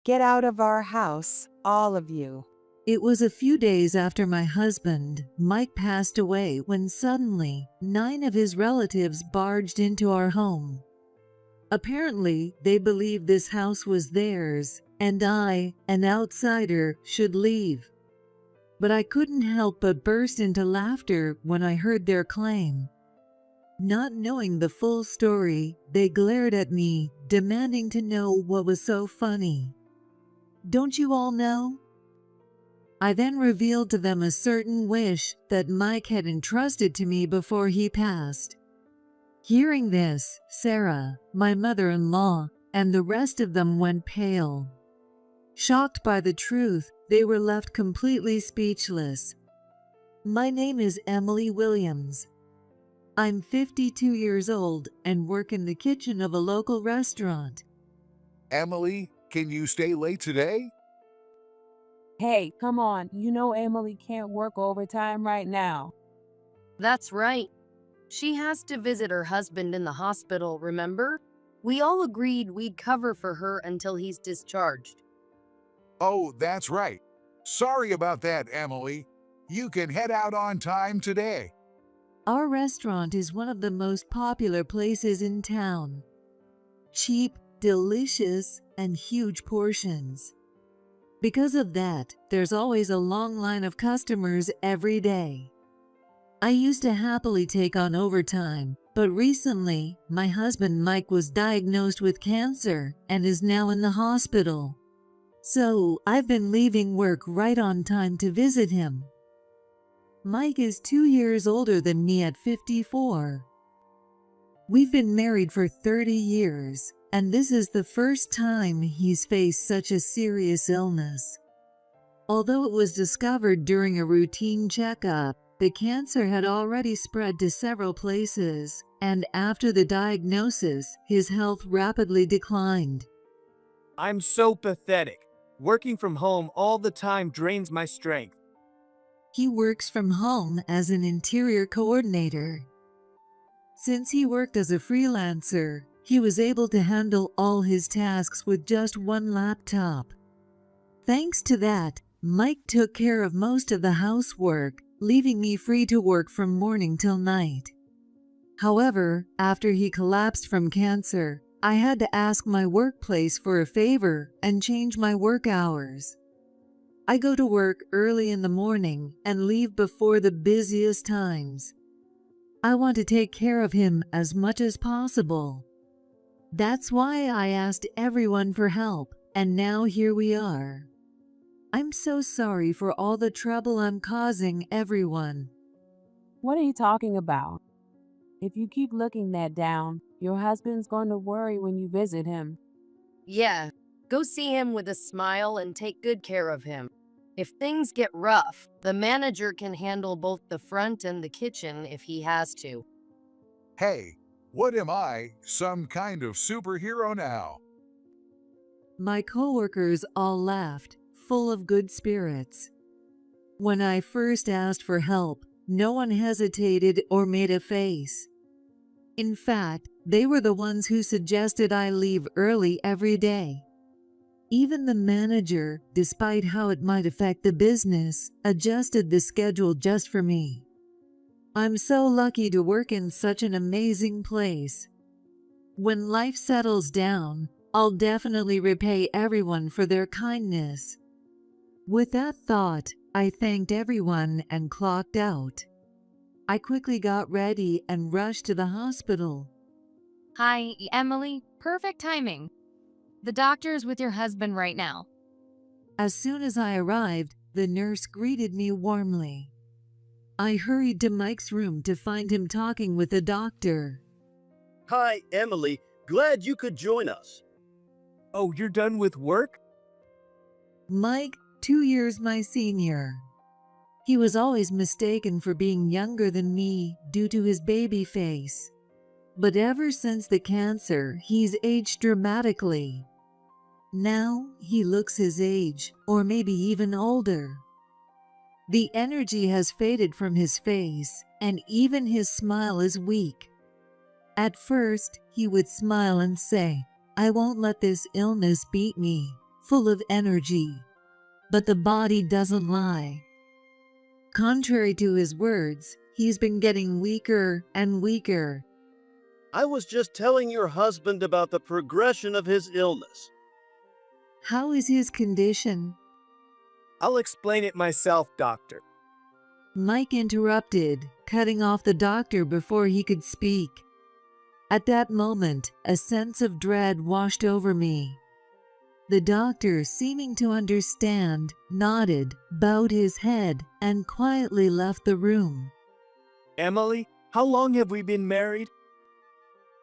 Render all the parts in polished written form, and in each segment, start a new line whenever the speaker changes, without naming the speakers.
Get out of our house, all of you.
It was a few days after my husband, Mike, passed away when suddenly 9 of his relatives barged into our home. Apparently, they believed this house was theirs, and I, an outsider, should leave. But I couldn't help but burst into laughter when I heard their claim. Not knowing the full story, they glared at me, demanding to know what was so funny. Don't you all know? I then revealed to them a certain wish that Mike had entrusted to me before he passed. Hearing this, Sarah, my mother-in-law, and the rest of them went pale. Shocked by the truth, they were left completely speechless. My name is Emily Williams. I'm 52 years old and work in the kitchen of a local restaurant.
Emily, can you stay late today?
Hey, come on, you know Emily can't work overtime right now.
That's right. She has to visit her husband in the hospital, remember? We all agreed we'd cover for her until he's discharged.
Oh, that's right. Sorry about that, Emily. You can head out on time today.
Our restaurant is one of the most popular places in town. Cheap, delicious, and huge portions. Because of that, there's always a long line of customers every day. I used to happily take on overtime, but recently, my husband Mike was diagnosed with cancer and is now in the hospital. So, I've been leaving work right on time to visit him. Mike is 2 years older than me at 54. We've been married for 30 years, and this is the first time he's faced such a serious illness. Although it was discovered during a routine checkup, the cancer had already spread to several places, and after the diagnosis, his health rapidly declined.
I'm so pathetic. Working from home all the time drains my strength.
He works from home as an interior coordinator. Since he worked as a freelancer, he was able to handle all his tasks with just one laptop. Thanks to that, Mike took care of most of the housework, leaving me free to work from morning till night. However, after he collapsed from cancer, I had to ask my workplace for a favor and change my work hours. I go to work early in the morning and leave before the busiest times. I want to take care of him as much as possible. That's why I asked everyone for help, and now here we are. I'm so sorry for all the trouble I'm causing everyone.
What are you talking about? If you keep looking that down, your husband's going to worry when you visit him.
Yeah, go see him with a smile and take good care of him. If things get rough, the manager can handle both the front and the kitchen if he has to.
Hey, what am I, some kind of superhero now?
My coworkers all laughed, full of good spirits. When I first asked for help, no one hesitated or made a face. In fact, they were the ones who suggested I leave early every day. Even the manager, despite how it might affect the business, adjusted the schedule just for me. I'm so lucky to work in such an amazing place. When life settles down, I'll definitely repay everyone for their kindness. With that thought, I thanked everyone and clocked out. I quickly got ready and rushed to the hospital.
Hi, Emily. Perfect timing. The doctor's with your husband right now.
As soon as I arrived, the nurse greeted me warmly. I hurried to Mike's room to find him talking with the doctor.
Hi, Emily. Glad you could join us.
Oh, you're done with work?
Mike, 2 years my senior. He was always mistaken for being younger than me due to his baby face. But ever since the cancer, he's aged dramatically. Now he looks his age, or maybe even older. The energy has faded from his face, and even his smile is weak. At first, he would smile and say, "I won't let this illness beat me." full of energy. But the body doesn't lie. Contrary to his words, he's been getting weaker and weaker.
I was just telling your husband about the progression of his illness.
How is his condition?
I'll explain it myself, doctor.
Mike interrupted, cutting off the doctor before he could speak. At that moment, a sense of dread washed over me. The doctor, seeming to understand, nodded, bowed his head, and quietly left the room.
Emily, how long have we been married?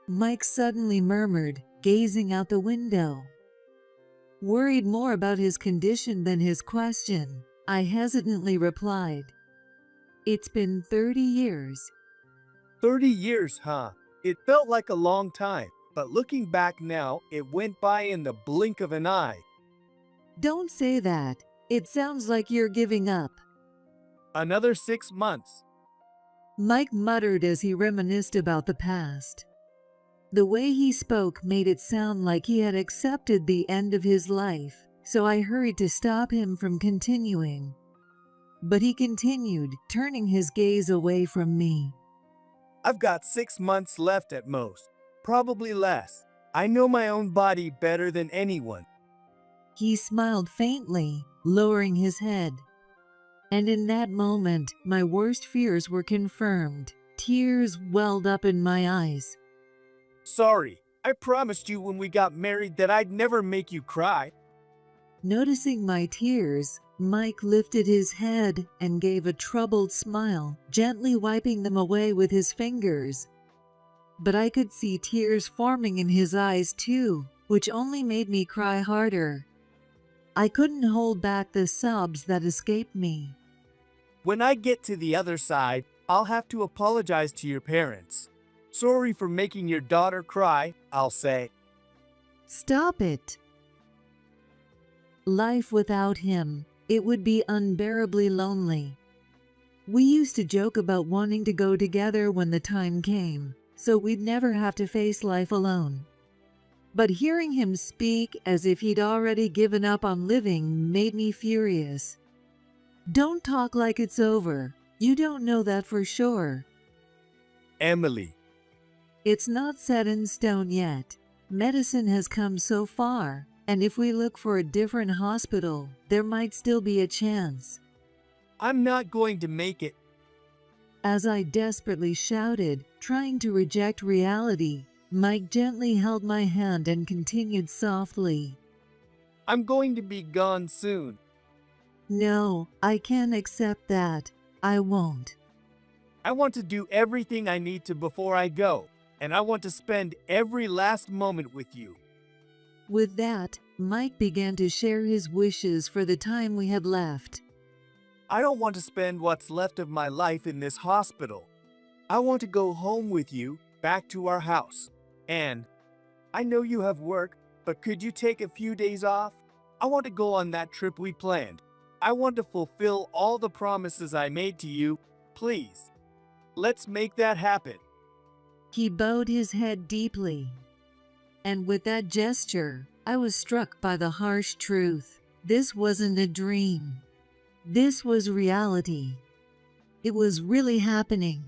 Mike suddenly murmured, gazing out the window. Worried more about his condition than his question, I hesitantly replied, "It's been 30 years.
30 years, huh? It felt like a long time, but looking back now, it went by in the blink of an eye.
Don't say that. It sounds like you're giving up."
Another 6 months.
Mike muttered as he reminisced about the past. The way he spoke made it sound like he had accepted the end of his life, so I hurried to stop him from continuing. But he continued, turning his gaze away from me.
I've got 6 months left at most, probably less. I know my own body better than anyone.
He smiled faintly, lowering his head. And in that moment, my worst fears were confirmed. Tears welled up in my eyes.
Sorry, I promised you when we got married that I'd never make you cry.
Noticing my tears, Mike lifted his head and gave a troubled smile, gently wiping them away with his fingers. But I could see tears forming in his eyes too, which only made me cry harder. I couldn't hold back the sobs that escaped me.
When I get to the other side, I'll have to apologize to your parents. Sorry for making your daughter cry, I'll say.
Stop it. Life without him, it would be unbearably lonely. We used to joke about wanting to go together when the time came, so we'd never have to face life alone. But hearing him speak as if he'd already given up on living made me furious. Don't talk like it's over. You don't know that for sure.
Emily.
It's not set in stone yet. Medicine has come so far, and if we look for a different hospital, there might still be a chance.
I'm not going to make it.
As I desperately shouted, trying to reject reality, Mike gently held my hand and continued softly.
I'm going to be gone soon.
No, I can't accept that. I won't.
I want to do everything I need to before I go, and I want to spend every last moment with you.
With that, Mike began to share his wishes for the time we had left.
I don't want to spend what's left of my life in this hospital. I want to go home with you, back to our house. And I know you have work, but could you take a few days off? I want to go on that trip we planned. I want to fulfill all the promises I made to you. Please, let's make that happen.
He bowed his head deeply. And with that gesture, I was struck by the harsh truth. This wasn't a dream. This was reality. It was really happening.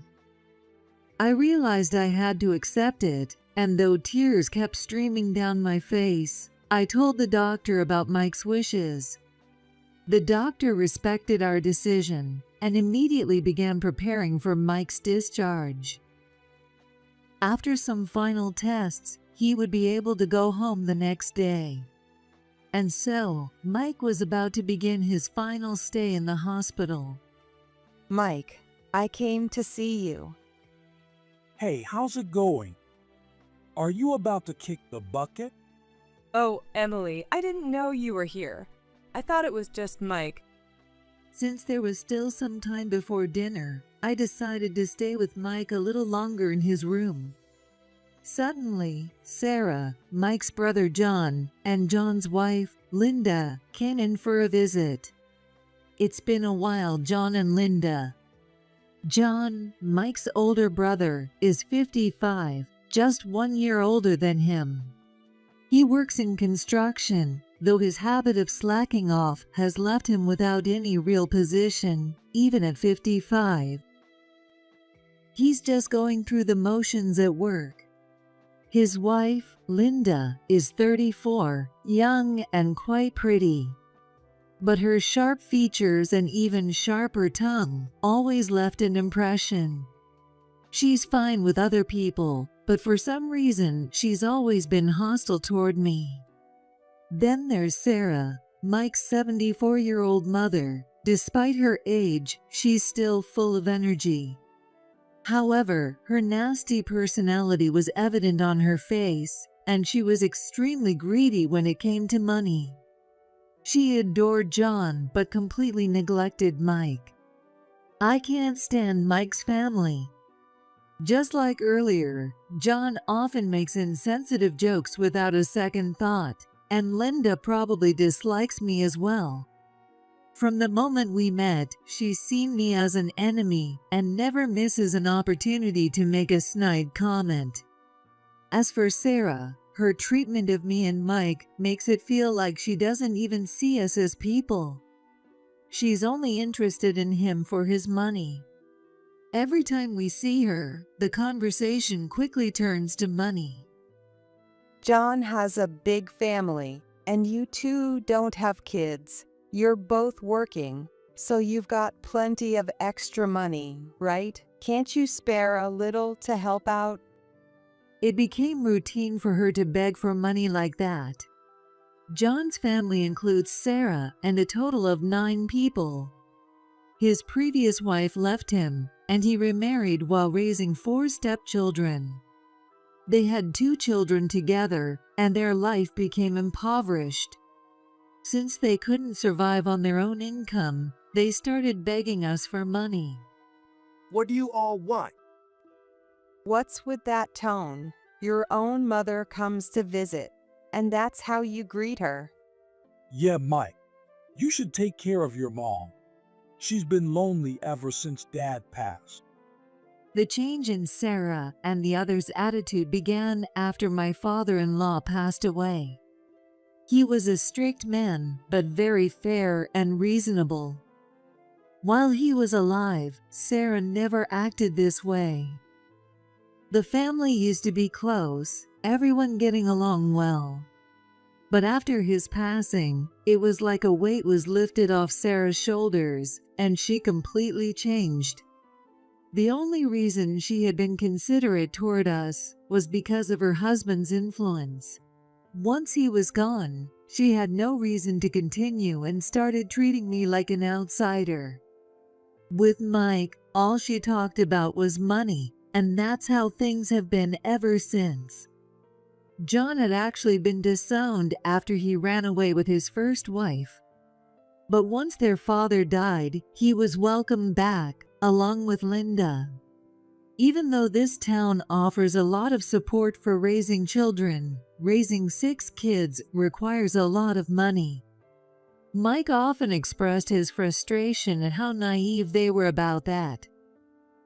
I realized I had to accept it, and though tears kept streaming down my face, I told the doctor about Mike's wishes. The doctor respected our decision and immediately began preparing for Mike's discharge. After some final tests, he would be able to go home the next day. And so, Mike was about to begin his final stay in the hospital.
Mike, I came to see you.
Hey, how's it going? Are you about to kick the bucket?
Oh, Emily, I didn't know you were here. I thought it was just Mike.
Since there was still some time before dinner, I decided to stay with Mike a little longer in his room. Suddenly, Sarah, Mike's brother John, and John's wife, Linda, came in for a visit. It's been a while, John and Linda. John, Mike's older brother, is 55, just 1 year older than him. He works in construction, though his habit of slacking off has left him without any real position, even at 55. He's just going through the motions at work. His wife, Linda, is 34, young and quite pretty. But her sharp features and even sharper tongue always left an impression. She's fine with other people, but for some reason she's always been hostile toward me. Then there's Sarah, Mike's 74-year-old mother. Despite her age, she's still full of energy. However, her nasty personality was evident on her face, and she was extremely greedy when it came to money. She adored John but completely neglected Mike. I can't stand Mike's family. Just like earlier, John often makes insensitive jokes without a second thought, and Linda probably dislikes me as well. From the moment we met, she's seen me as an enemy and never misses an opportunity to make a snide comment. As for Sarah, her treatment of me and Mike makes it feel like she doesn't even see us as people. She's only interested in him for his money. Every time we see her, the conversation quickly turns to money.
John has a big family, and you two don't have kids. You're both working, so you've got plenty of extra money, right? Can't you spare a little to help out?
It became routine for her to beg for money like that. John's family includes Sarah and a total of 9 people. His previous wife left him, and he remarried while raising 4 stepchildren. They had 2 children together, and their life became impoverished. Since they couldn't survive on their own income, they started begging us for money.
What do you all want?
What's with that tone? Your own mother comes to visit, and that's how you greet her.
Yeah, Mike, you should take care of your mom. She's been lonely ever since Dad passed.
The change in Sarah and the others' attitude began after my father-in-law passed away. He was a strict man, but very fair and reasonable. While he was alive, Sarah never acted this way. The family used to be close, everyone getting along well. But after his passing, it was like a weight was lifted off Sarah's shoulders, and she completely changed. The only reason she had been considerate toward us was because of her husband's influence. Once he was gone, she had no reason to continue and started treating me like an outsider. With Mike, all she talked about was money, and that's how things have been ever since. John had actually been disowned after he ran away with his first wife. But once their father died, he was welcomed back, along with Linda. Even though this town offers a lot of support for raising children, raising 6 kids requires a lot of money. Mike often expressed his frustration at how naive they were about that.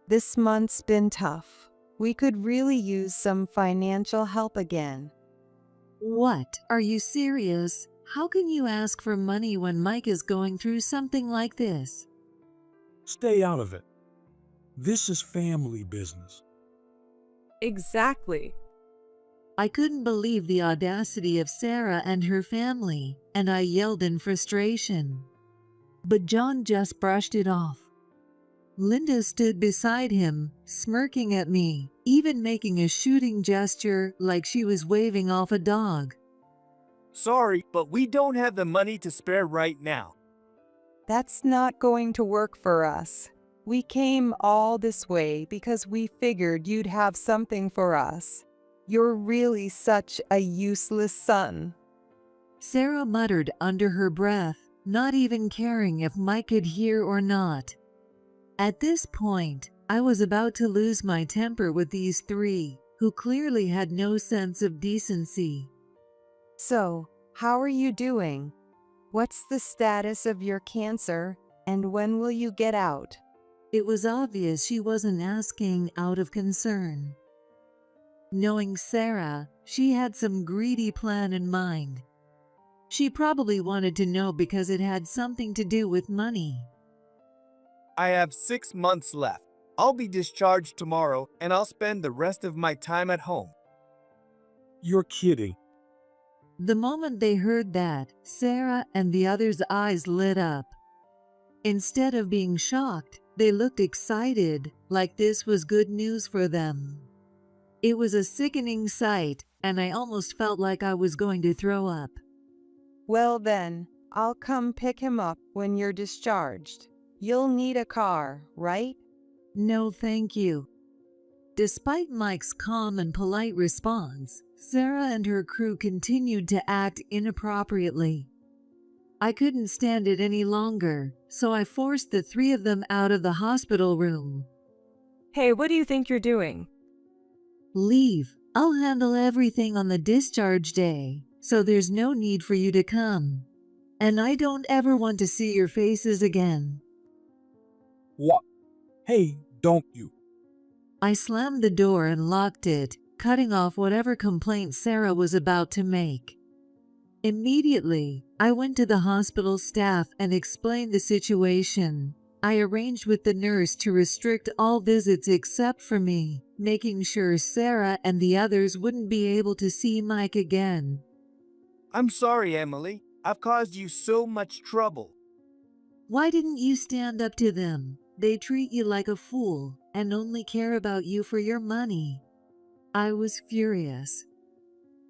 This month's been tough. We could really use some financial help again.
What? Are you serious? How can you ask for money when Mike is going through something like this?
Stay out of it. This is family business.
Exactly.
I couldn't believe the audacity of Sarah and her family, and I yelled in frustration. But John just brushed it off. Linda stood beside him, smirking at me, even making a shooting gesture like she was waving off a dog.
Sorry, but we don't have the money to spare right now.
That's not going to work for us. We came all this way because we figured you'd have something for us. You're really such a useless son.
Sarah muttered under her breath, not even caring if Mike could hear or not. At this point, I was about to lose my temper with these 3, who clearly had no sense of decency.
So, how are you doing? What's the status of your cancer, and when will you get out?
It was obvious she wasn't asking out of concern. Knowing Sarah, she had some greedy plan in mind. She probably wanted to know because it had something to do with money.
I have 6 months left. I'll be discharged tomorrow and I'll spend the rest of my time at home.
You're kidding.
The moment they heard that, Sarah and the others' eyes lit up. Instead of being shocked, they looked excited, like this was good news for them. It was a sickening sight, and I almost felt like I was going to throw up.
Well then, I'll come pick him up when you're discharged. You'll need a car, right?
No, thank you. Despite Mike's calm and polite response, Sarah and her crew continued to act inappropriately. I couldn't stand it any longer, so I forced the three of them out of the hospital room.
Hey, what do you think you're doing?
Leave. I'll handle everything on the discharge day, so there's no need for you to come. And I don't ever want to see your faces again.
What? Hey, don't you?
I slammed the door and locked it, cutting off whatever complaint Sarah was about to make. Immediately, I went to the hospital staff and explained the situation. I arranged with the nurse to restrict all visits except for me, making sure Sarah and the others wouldn't be able to see Mike again.
I'm sorry, Emily. I've caused you so much trouble.
Why didn't you stand up to them? They treat you like a fool and only care about you for your money. I was furious.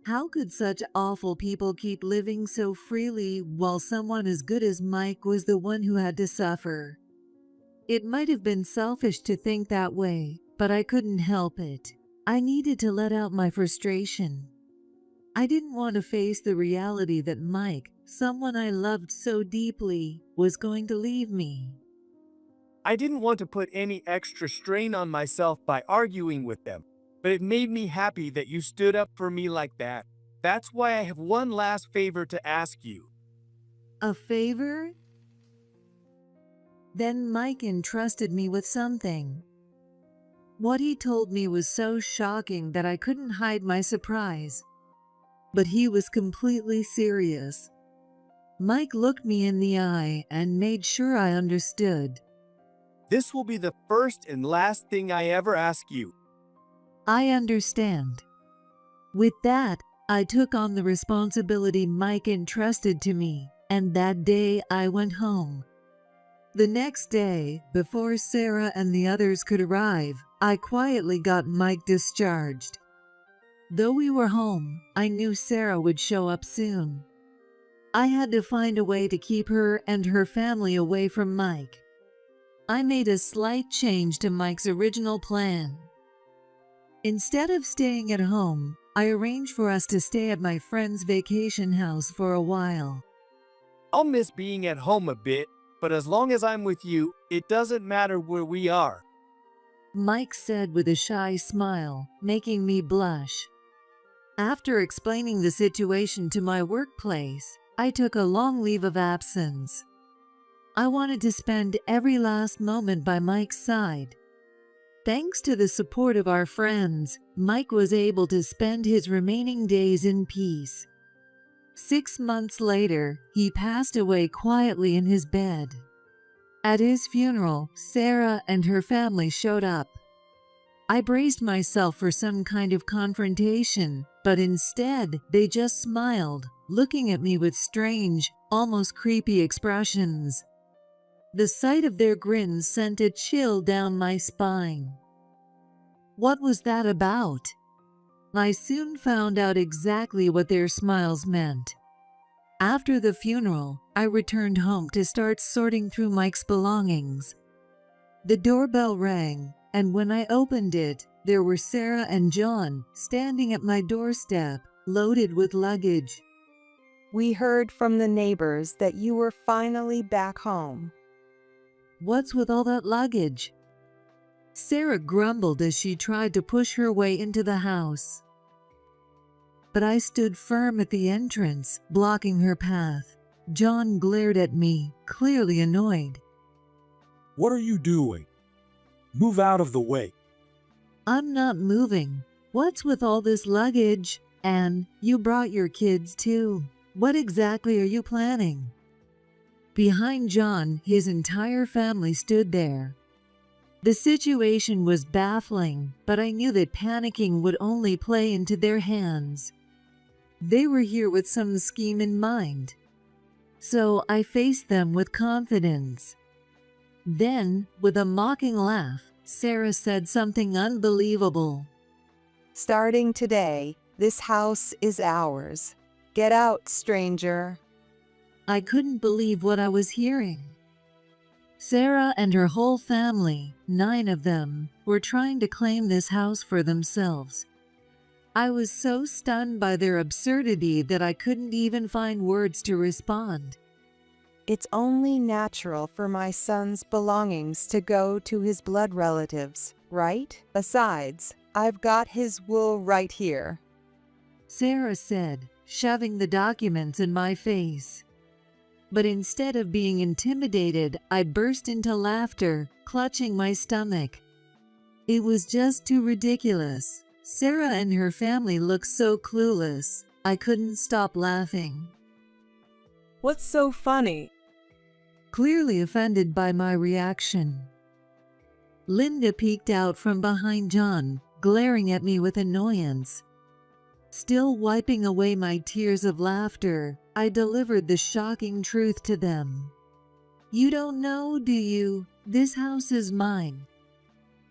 How could such awful people keep living so freely while someone as good as Mike was the one who had to suffer? It might have been selfish to think that way, but I couldn't help it. I needed to let out my frustration. I didn't want to face the reality that Mike, someone I loved so deeply, was going to leave me.
I didn't want to put any extra strain on myself by arguing with them, but it made me happy that you stood up for me like that. That's why I have one last favor to ask you.
A favor? Then Mike entrusted me with something. What he told me was so shocking that I couldn't hide my surprise. But he was completely serious. Mike looked me in the eye and made sure I understood.
This will be the first and last thing I ever ask you.
I understand. With that, I took on the responsibility Mike entrusted to me, and that day I went home. The next day, before Sarah and the others could arrive, I quietly got Mike discharged. Though we were home, I knew Sarah would show up soon. I had to find a way to keep her and her family away from Mike. I made a slight change to Mike's original plan. Instead of staying at home, I arranged for us to stay at my friend's vacation house for a while.
I'll miss being at home a bit, but as long as I'm with you, it doesn't matter where we are.
Mike said with a shy smile, making me blush. After explaining the situation to my workplace, I took a long leave of absence. I wanted to spend every last moment by Mike's side. Thanks to the support of our friends, Mike was able to spend his remaining days in peace. 6 months later, he passed away quietly in his bed. At his funeral, Sarah and her family showed up. I braced myself for some kind of confrontation, but instead, they just smiled, looking at me with strange, almost creepy expressions. The sight of their grins sent a chill down my spine. What was that about? I soon found out exactly what their smiles meant. After the funeral, I returned home to start sorting through Mike's belongings. The doorbell rang, and when I opened it, there were Sarah and John standing at my doorstep, loaded with luggage.
We heard from the neighbors that you were finally back home.
What's with all that luggage? Sarah grumbled as she tried to push her way into the house. But I stood firm at the entrance, blocking her path. John glared at me, clearly annoyed.
What are you doing? Move out of the way.
I'm not moving. What's with all this luggage? And you brought your kids too. What exactly are you planning? Behind John, his entire family stood there. The situation was baffling, but I knew that panicking would only play into their hands. They were here with some scheme in mind. So I faced them with confidence. Then, with a mocking laugh, Sarah said something unbelievable.
Starting today, this house is ours. Get out, stranger.
I couldn't believe what I was hearing. Sarah and her whole family, 9 of them, were trying to claim this house for themselves. I was so stunned by their absurdity that I couldn't even find words to respond.
It's only natural for my son's belongings to go to his blood relatives, right? Besides, I've got his will right here,
Sarah said, shoving the documents in my face. But instead of being intimidated, I burst into laughter, clutching my stomach. It was just too ridiculous. Sarah and her family looked so clueless. I couldn't stop laughing.
What's so funny?
Clearly offended by my reaction, Linda peeked out from behind John, glaring at me with annoyance. Still wiping away my tears of laughter, I delivered the shocking truth to them. You don't know, do you? This house is mine.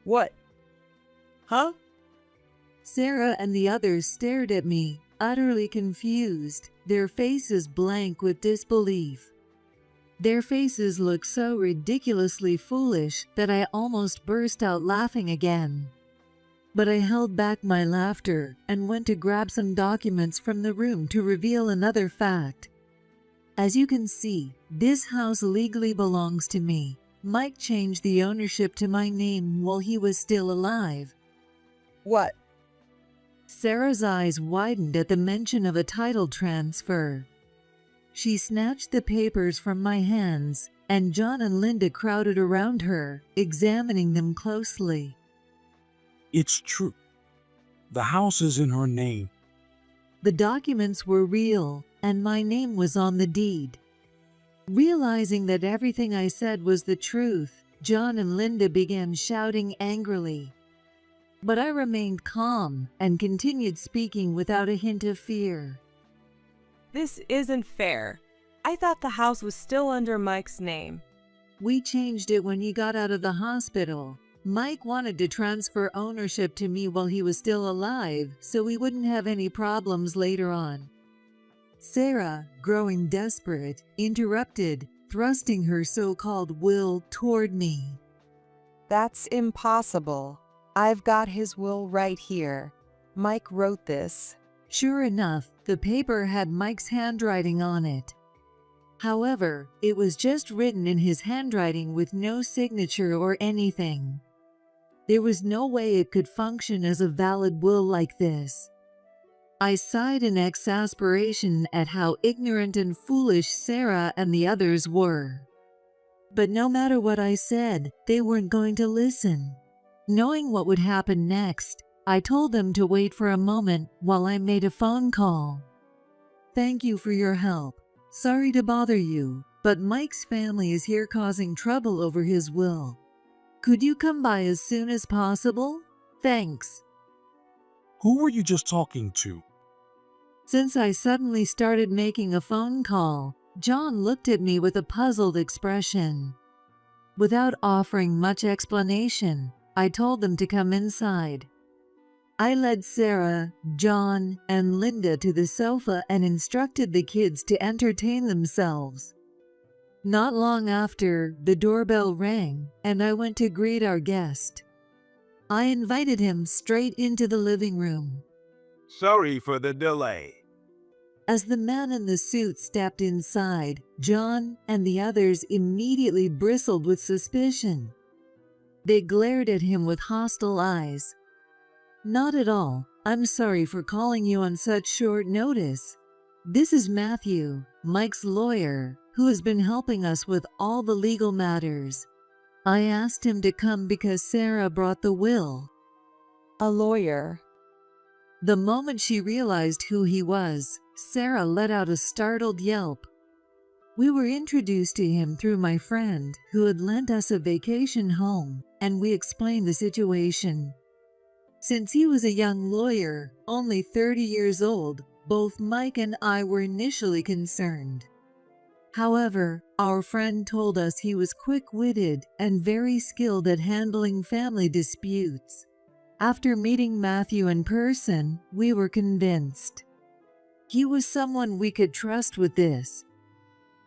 What? Huh?
Sarah and the others stared at me, utterly confused, their faces blank with disbelief. Their faces looked so ridiculously foolish that I almost burst out laughing again. But I held back my laughter and went to grab some documents from the room to reveal another fact. As you can see, this house legally belongs to me. Mike changed the ownership to my name while he was still alive.
What?
Sarah's eyes widened at the mention of a title transfer. She snatched the papers from my hands, and John and Linda crowded around her, examining them closely.
It's true. The house is in her name.
The documents were real, and my name was on the deed. Realizing that everything I said was the truth, John and Linda began shouting angrily. But I remained calm and continued speaking without a hint of fear.
This isn't fair. I thought the house was still under Mike's name.
We changed it when he got out of the hospital. Mike wanted to transfer ownership to me while he was still alive, so we wouldn't have any problems later on. Sarah, growing desperate, interrupted, thrusting her so-called will toward me.
That's impossible. I've got his will right here. Mike wrote this.
Sure enough, the paper had Mike's handwriting on it. However, it was just written in his handwriting with no signature or anything. There was no way it could function as a valid will like this. I sighed in exasperation at how ignorant and foolish Sarah and the others were. But no matter what I said, they weren't going to listen. Knowing what would happen next, I told them to wait for a moment while I made a phone call. Thank you for your help. Sorry to bother you, but Mike's family is here causing trouble over his will. Could you come by as soon as possible? Thanks.
Who were you just talking to?
Since I suddenly started making a phone call, John looked at me with a puzzled expression. Without offering much explanation, I told them to come inside. I led Sarah, John, and Linda to the sofa and instructed the kids to entertain themselves. Not long after, the doorbell rang, and I went to greet our guest. I invited him straight into the living room.
Sorry for the delay.
As the man in the suit stepped inside, John and the others immediately bristled with suspicion. They glared at him with hostile eyes. Not at all. I'm sorry for calling you on such short notice. This is Matthew, Mike's lawyer, who has been helping us with all the legal matters. I asked him to come because Sarah brought the will.
A lawyer.
The moment she realized who he was, Sarah let out a startled yelp. We were introduced to him through my friend who had lent us a vacation home, and we explained the situation. Since he was a young lawyer, only 30 years old, both Mike and I were initially concerned. However, our friend told us he was quick-witted and very skilled at handling family disputes. After meeting Matthew in person, we were convinced. He was someone we could trust with this.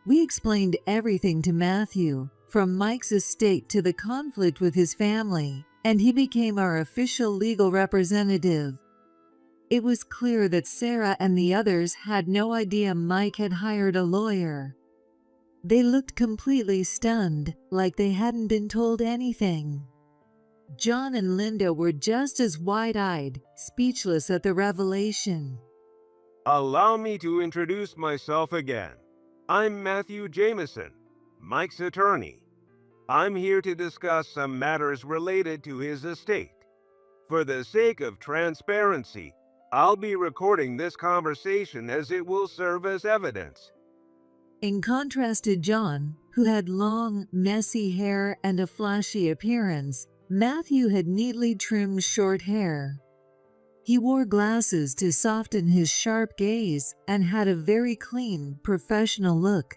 We explained everything to Matthew, from Mike's estate to the conflict with his family, and he became our official legal representative. It was clear that Sarah and the others had no idea Mike had hired a lawyer. They looked completely stunned, like they hadn't been told anything. John and Linda were just as wide-eyed, speechless at the revelation.
Allow me to introduce myself again. I'm Matthew Jameson, Mike's attorney. I'm here to discuss some matters related to his estate. For the sake of transparency, I'll be recording this conversation as it will serve as evidence.
In contrast to John, who had long, messy hair and a flashy appearance, Matthew had neatly trimmed short hair. He wore glasses to soften his sharp gaze and had a very clean, professional look.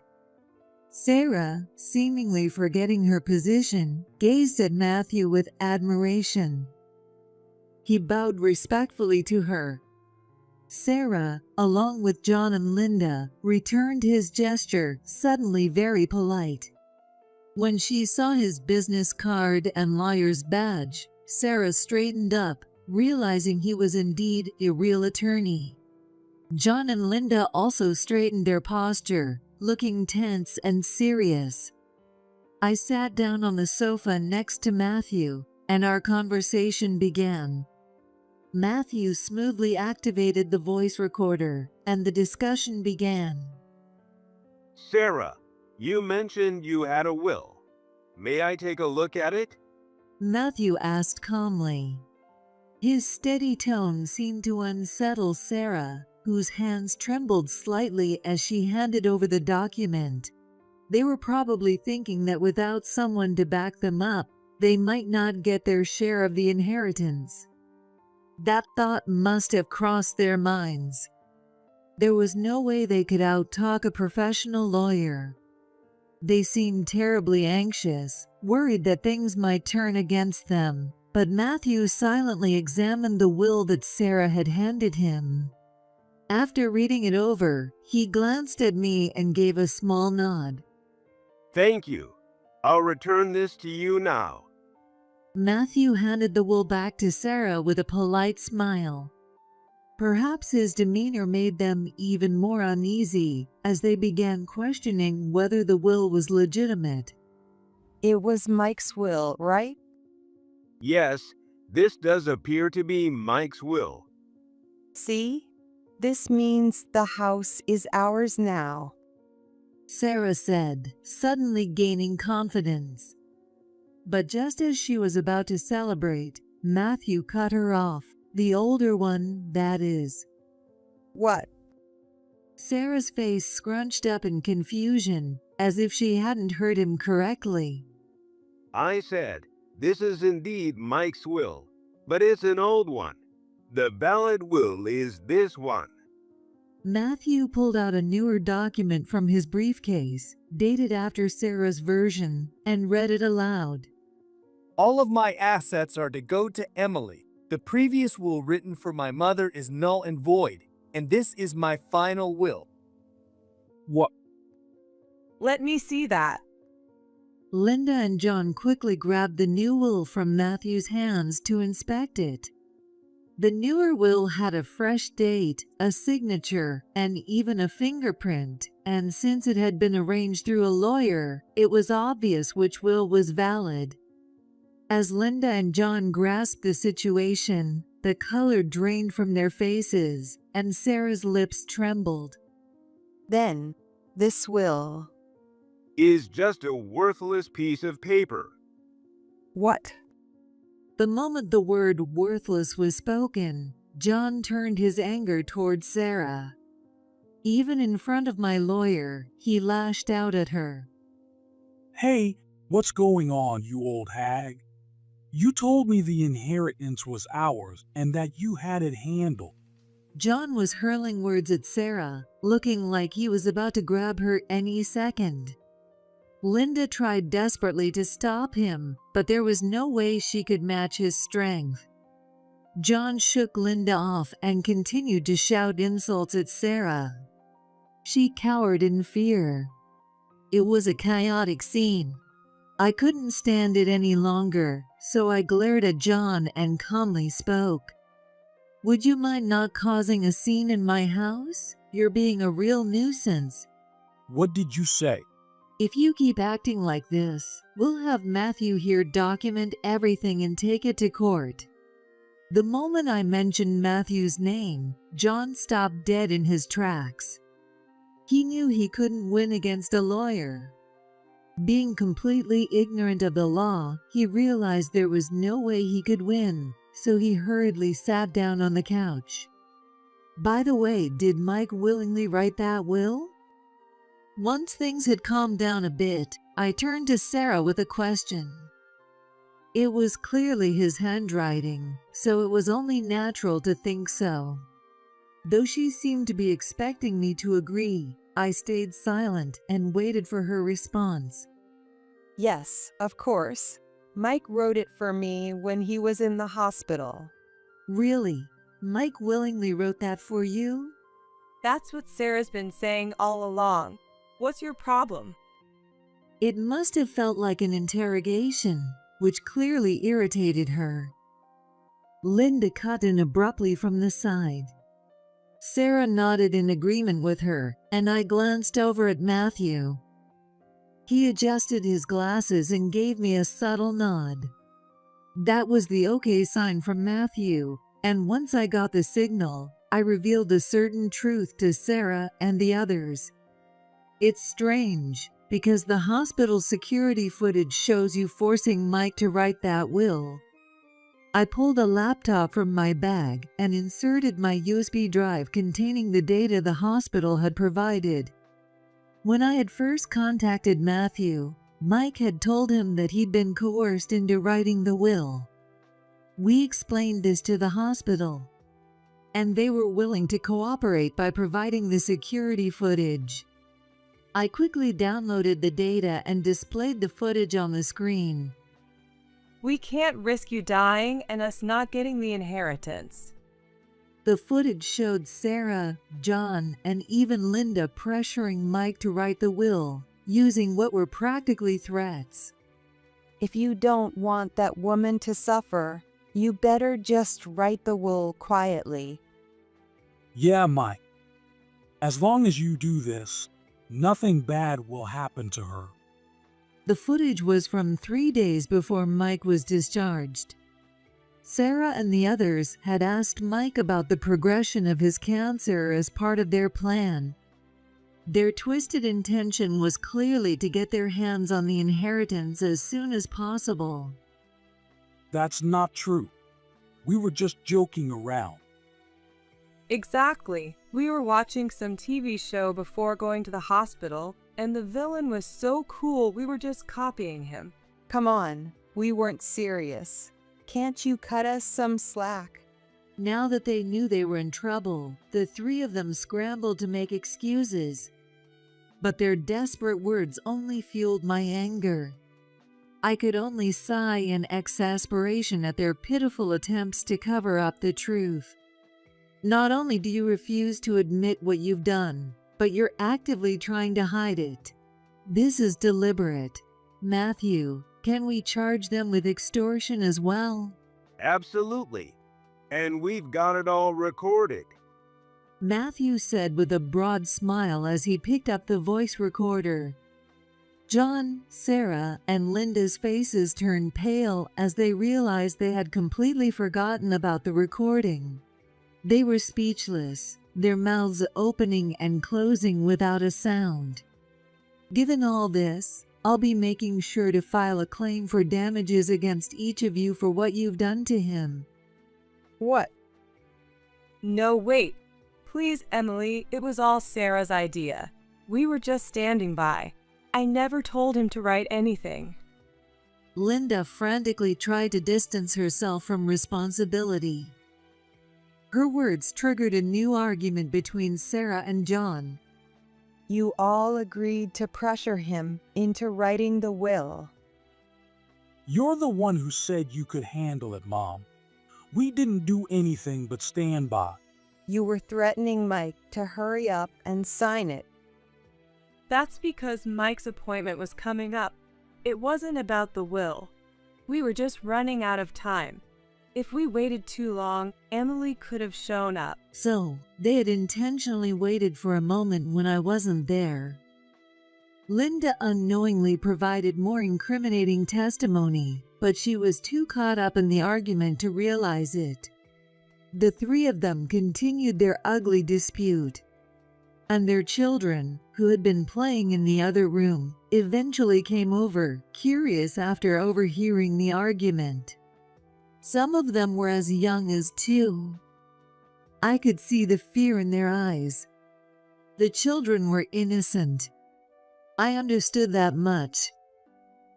Sarah, seemingly forgetting her position, gazed at Matthew with admiration. He bowed respectfully to her. Sarah, along with John and Linda, returned his gesture, suddenly very polite. When she saw his business card and lawyer's badge, Sarah straightened up, realizing he was indeed a real attorney. John and Linda also straightened their posture, looking tense and serious. I sat down on the sofa next to Matthew, and our conversation began. Matthew smoothly activated the voice recorder, and the discussion began.
Sarah, you mentioned you had a will. May I take a look at it?
Matthew asked calmly. His steady tone seemed to unsettle Sarah, whose hands trembled slightly as she handed over the document. They were probably thinking that without someone to back them up, they might not get their share of the inheritance. That thought must have crossed their minds. There was no way they could out-talk a professional lawyer. They seemed terribly anxious, worried that things might turn against them. But Matthew silently examined the will that Sarah had handed him. After reading it over, he glanced at me and gave a small nod.
Thank you. I'll return this to you now.
Matthew handed the will back to Sarah with a polite smile. Perhaps his demeanor made them even more uneasy as they began questioning whether the will was legitimate.
It was Mike's will, right?
Yes, this does appear to be Mike's will.
See? This means the house is ours now,
Sarah said, suddenly gaining confidence. But just as she was about to celebrate, Matthew cut her off, the older one, that is.
What?
Sarah's face scrunched up in confusion, as if she hadn't heard him correctly.
I said, this is indeed Mike's will, but it's an old one. The valid will is this one.
Matthew pulled out a newer document from his briefcase, dated after Sarah's version, and read it aloud.
All of my assets are to go to Emily. The previous will written for my mother is null and void, and this is my final will.
What?
Let me see that.
Linda and John quickly grabbed the new will from Matthew's hands to inspect it. The newer will had a fresh date, a signature, and even a fingerprint, and since it had been arranged through a lawyer, it was obvious which will was valid. As Linda and John grasped the situation, the color drained from their faces, and Sarah's lips trembled.
Then, this will.
Is just a worthless piece of paper.
What?
The moment the word worthless was spoken, John turned his anger toward Sarah. Even in front of my lawyer, he lashed out at her.
Hey, what's going on, you old hag? You told me the inheritance was ours and that you had it handled.
John was hurling words at Sarah, looking like he was about to grab her any second. Linda tried desperately to stop him, but there was no way she could match his strength. John shook Linda off and continued to shout insults at Sarah. She cowered in fear. It was a chaotic scene. I couldn't stand it any longer, so I glared at John and calmly spoke. Would you mind not causing a scene in my house? You're being a real nuisance.
What did you say?
If you keep acting like this, we'll have Matthew here document everything and take it to court. The moment I mentioned Matthew's name, John stopped dead in his tracks. He knew he couldn't win against a lawyer. Being completely ignorant of the law, he realized there was no way he could win, so he hurriedly sat down on the couch. By the way, did Mike willingly write that will? Once things had calmed down a bit, I turned to Sarah with a question. It was clearly his handwriting, so it was only natural to think so. Though she seemed to be expecting me to agree, I stayed silent and waited for her response.
Yes, of course. Mike wrote it for me when he was in the hospital.
Really? Mike willingly wrote that for you?
That's what Sarah's been saying all along. What's your problem?
It must have felt like an interrogation, which clearly irritated her. Linda cut in abruptly from the side. Sarah nodded in agreement with her, and I glanced over at Matthew. He adjusted his glasses and gave me a subtle nod. That was the okay sign from Matthew, and once I got the signal, I revealed a certain truth to Sarah and the others. It's strange, because the hospital security footage shows you forcing Mike to write that will. I pulled a laptop from my bag and inserted my USB drive containing the data the hospital had provided. When I had first contacted Matthew, Mike had told him that he'd been coerced into writing the will. We explained this to the hospital, and they were willing to cooperate by providing the security footage. I quickly downloaded the data and displayed the footage on the screen.
We can't risk you dying and us not getting the inheritance.
The footage showed Sarah, John, and even Linda pressuring Mike to write the will, using what were practically threats.
If you don't want that woman to suffer, you better just write the will quietly.
Yeah, Mike. As long as you do this, nothing bad will happen to her.
The footage was from 3 days before Mike was discharged. Sarah and the others had asked Mike about the progression of his cancer as part of their plan. Their twisted intention was clearly to get their hands on the inheritance as soon as possible.
That's not true. We were just joking around.
Exactly. We were watching some TV show before going to the hospital, and the villain was so cool we were just copying him.
Come on, we weren't serious. Can't you cut us some slack?
Now that they knew they were in trouble, the three of them scrambled to make excuses. But their desperate words only fueled my anger. I could only sigh in exasperation at their pitiful attempts to cover up the truth. Not only do you refuse to admit what you've done, but you're actively trying to hide it. This is deliberate. Matthew, can we charge them with extortion as well?
Absolutely. And we've got it all recorded.
Matthew said with a broad smile as he picked up the voice recorder. John, Sarah, and Linda's faces turned pale as they realized they had completely forgotten about the recording. They were speechless, their mouths opening and closing without a sound. Given all this, I'll be making sure to file a claim for damages against each of you for what you've done to him.
What?
No, wait. Please, Emily, it was all Sarah's idea. We were just standing by. I never told him to write anything.
Linda frantically tried to distance herself from responsibility. Her words triggered a new argument between Sarah and John.
You all agreed to pressure him into writing the will.
You're the one who said you could handle it, Mom. We didn't do anything but stand by.
You were threatening Mike to hurry up and sign it.
That's because Mike's appointment was coming up. It wasn't about the will. We were just running out of time. If we waited too long, Emily could have shown up.
So, they had intentionally waited for a moment when I wasn't there. Linda unknowingly provided more incriminating testimony, but she was too caught up in the argument to realize it. The three of them continued their ugly dispute, and their children, who had been playing in the other room, eventually came over, curious after overhearing the argument. Some of them were as young as 2. I could see the fear in their eyes. The children were innocent. I understood that much.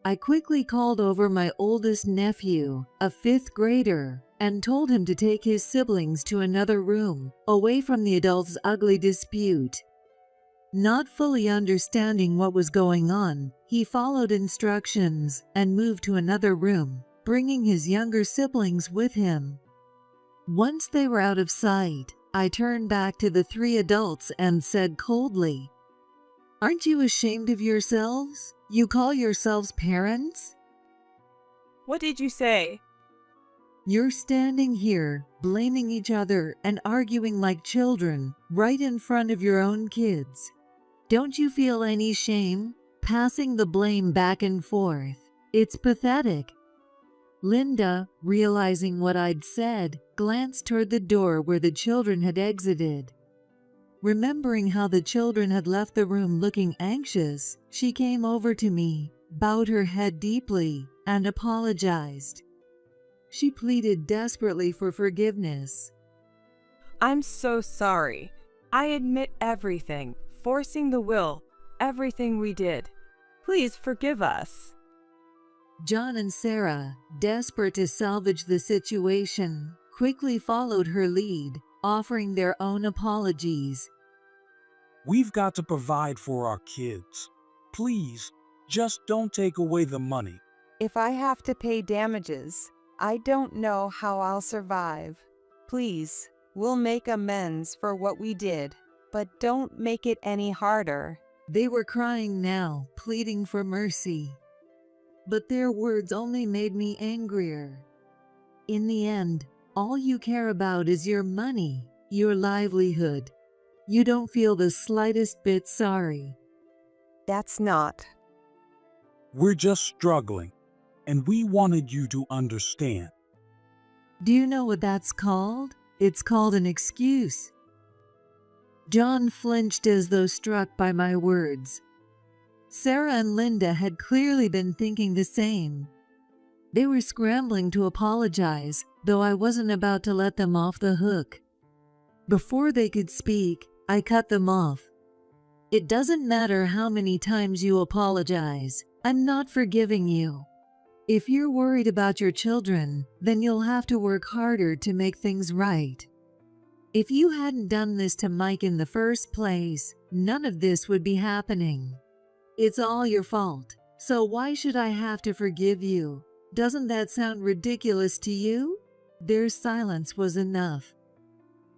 I quickly called over my oldest nephew, a 5th grader, and told him to take his siblings to another room, away from the adults' ugly dispute. Not fully understanding what was going on, he followed instructions and moved to another room, bringing his younger siblings with him. Once they were out of sight, I turned back to the 3 adults and said coldly, "Aren't you ashamed of yourselves? You call yourselves parents?
What did you say?"
You're standing here, blaming each other and arguing like children, right in front of your own kids. Don't you feel any shame? Passing the blame back and forth. It's pathetic." Linda, realizing what I'd said, glanced toward the door where the children had exited. Remembering how the children had left the room looking anxious, she came over to me, bowed her head deeply, and apologized. She pleaded desperately for forgiveness.
"I'm so sorry. I admit everything, forcing the will, everything we did. Please forgive us."
John and Sarah, desperate to salvage the situation, quickly followed her lead, offering their own apologies.
We've got to provide for our kids. Please, just don't take away the money.
If I have to pay damages, I don't know how I'll survive. Please, we'll make amends for what we did, but don't make it any harder.
They were crying now, pleading for mercy. But their words only made me angrier. In the end, all you care about is your money, your livelihood. You don't feel the slightest bit sorry.
That's not.
We're just struggling, and we wanted you to understand.
Do you know what that's called? It's called an excuse. John flinched as though struck by my words. Sarah and Linda had clearly been thinking the same. They were scrambling to apologize, though I wasn't about to let them off the hook. Before they could speak, I cut them off. It doesn't matter how many times you apologize. I'm not forgiving you. If you're worried about your children, then you'll have to work harder to make things right. If you hadn't done this to Mike in the first place, none of this would be happening. It's all your fault, so why should I have to forgive you? Doesn't that sound ridiculous to you? Their silence was enough.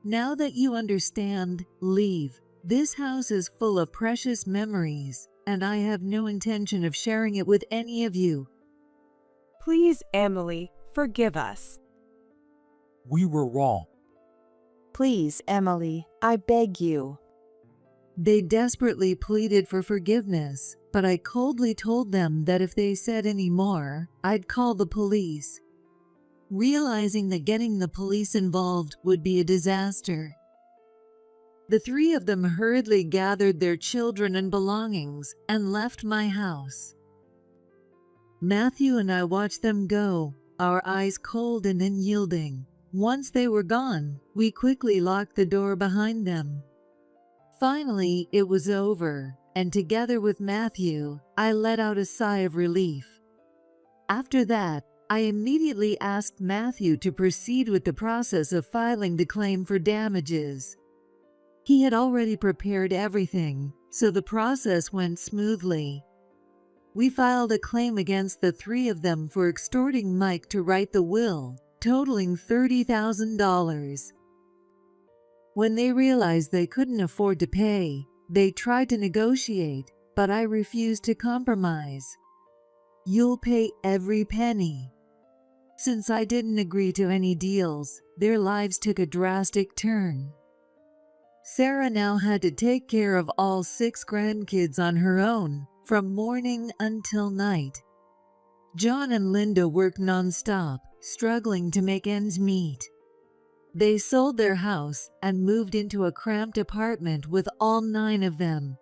Now that you understand, leave. This house is full of precious memories, and I have no intention of sharing it with any of you.
Please, Emily, forgive us.
We were wrong.
Please, Emily, I beg you.
They desperately pleaded for forgiveness, but I coldly told them that if they said any more, I'd call the police. Realizing that getting the police involved would be a disaster. The 3 of them hurriedly gathered their children and belongings and left my house. Matthew and I watched them go, our eyes cold and unyielding. Once they were gone, we quickly locked the door behind them. Finally, it was over, and together with Matthew, I let out a sigh of relief. After that, I immediately asked Matthew to proceed with the process of filing the claim for damages. He had already prepared everything, so the process went smoothly. We filed a claim against the three of them for extorting Mike to write the will, totaling $30,000. When they realized they couldn't afford to pay, they tried to negotiate, but I refused to compromise. "You'll pay every penny." Since I didn't agree to any deals, their lives took a drastic turn. Sarah now had to take care of all 6 grandkids on her own, from morning until night. John and Linda worked nonstop, struggling to make ends meet. They sold their house and moved into a cramped apartment with all 9 of them.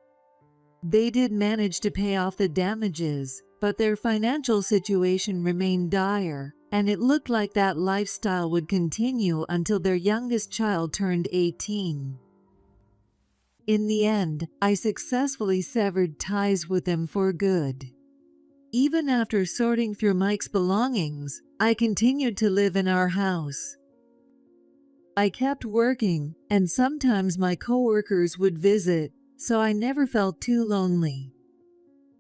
They did manage to pay off the damages, but their financial situation remained dire, and it looked like that lifestyle would continue until their youngest child turned 18. In the end, I successfully severed ties with them for good. Even after sorting through Mike's belongings, I continued to live in our house. I kept working, and sometimes my coworkers would visit, so I never felt too lonely.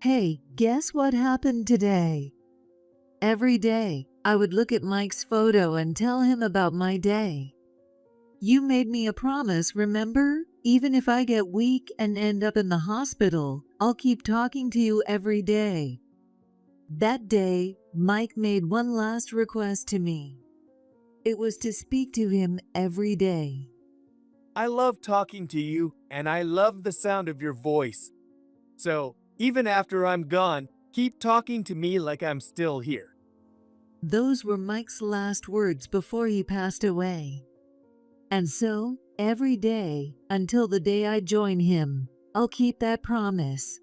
Hey, guess what happened today? Every day, I would look at Mike's photo and tell him about my day. "You made me a promise, remember? Even if I get weak and end up in the hospital, I'll keep talking to you every day." That day, Mike made one last request to me. It was to speak to him every day.
I love talking to you, and I love the sound of your voice. So, even after I'm gone, keep talking to me like I'm still here.
Those were Mike's last words before he passed away. And so, every day, until the day I join him, I'll keep that promise.